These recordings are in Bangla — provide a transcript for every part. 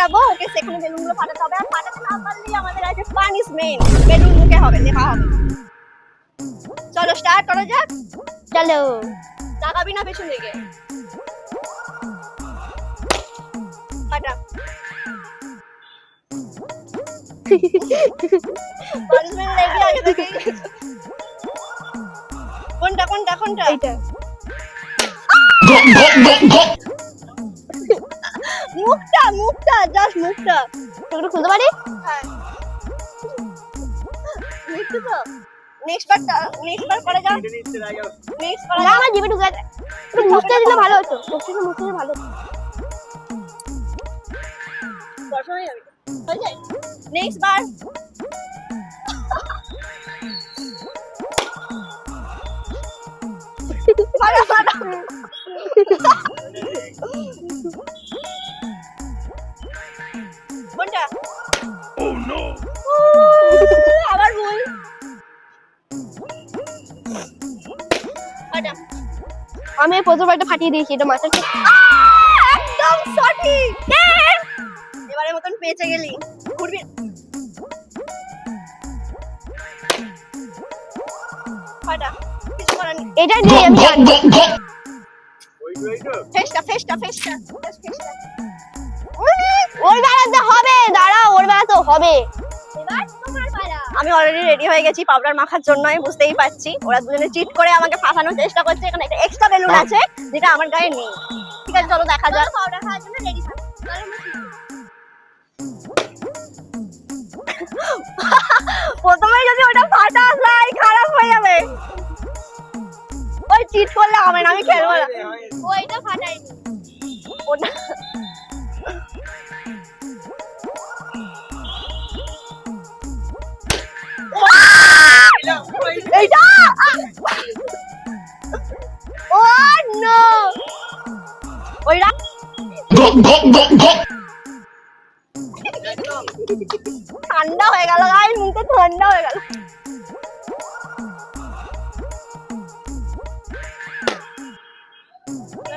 ফাটাবো, ওকে সেখানে বেলুনগুলো ফাটাতে হবে, আর ফাটাতে না পারলেই আমাদের আছে পানিশমেন্ট, বেলুন মুখে হবে, লেখা হবে। চলো স্টার্ট করা যাক। চলো। তাকাবি না পেছন দিকে। ফাটা। পানিশমেন্ট লেগে আগে থেকে। কোনটা কোনটা কোনটা? এইটা। মুখটা মুখটা জাস্ট মুখটা। একটু খুলতে পারি? হ্যাঁ। মিথ্যে তো। নেক্সট বার করা যাক। নেক্সট করা না যাক। আমার জিভে ঢুকে আছে। একটু মুছতে দিলে ভালো হতো। মুছতে দিলে ভালো হতো। দর্শন হয়ে যাবে। হয়ে যায়। নেক্সট বার। ফাটা ফাটা। কোনটা? Oh no! আবার ভুল। ফাটা। আমি প্রথমবারটা ফাটিয়ে দিয়েছি, এটা মাথার একদম সঠিক। এবারে মতন পেঁচে গেলি। ঘুরবি। ফাটা। কিছু করার নেই। এটা নেই আমি জানি। ফেস্টা ফেস্টা ফেস্টা ফেস্টা। ওর বেলাতে হবে, দাঁড়া, ওর বেলাতে হবে। এবার তোমার পালা। আমি অলরেডি রেডি হয়ে গেছি পাউডার মাখার জন্য, আমি বুঝতেই পারছি ওরা দুজনে চিট করে আমাকে ফাঁসানোর চেষ্টা করছে। এখানে একটা এক্সট্রা বেলুন আছে যেটা আমার গায়ে নেই। ঠিক আছে চলো দেখা যাক। পাউডার খাওয়ার জন্য রেডি থাকো। প্রথমে যদি ওটা ফাটা যায় খারাপ হয়ে যাবে। ওই চিট করলে হবে না, আমি খেলবো না। ওইটা ফাটাইনি। ওটা এইটা ও নো ওইটা ঠান্ডা হয়ে গেল গাইস, মুখে ঠান্ডা হয়ে গেল।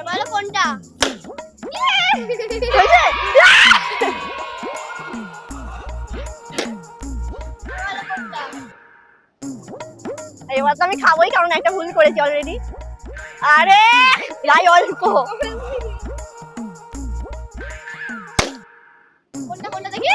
বলো কোনটা? হয়েছে? এবার তো আমি খাবোই, কারণ একটা ভুল করেছি অলরেডি। আরে যাই অল্প। কোনটা কোনটা দেখি?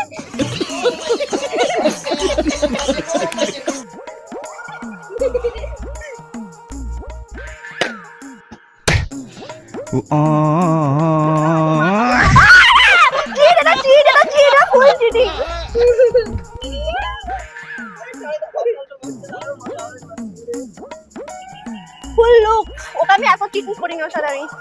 ফুল চিটিং। ফুল লুক। ওকে আমি এত চিটিং করি না সাধারণত।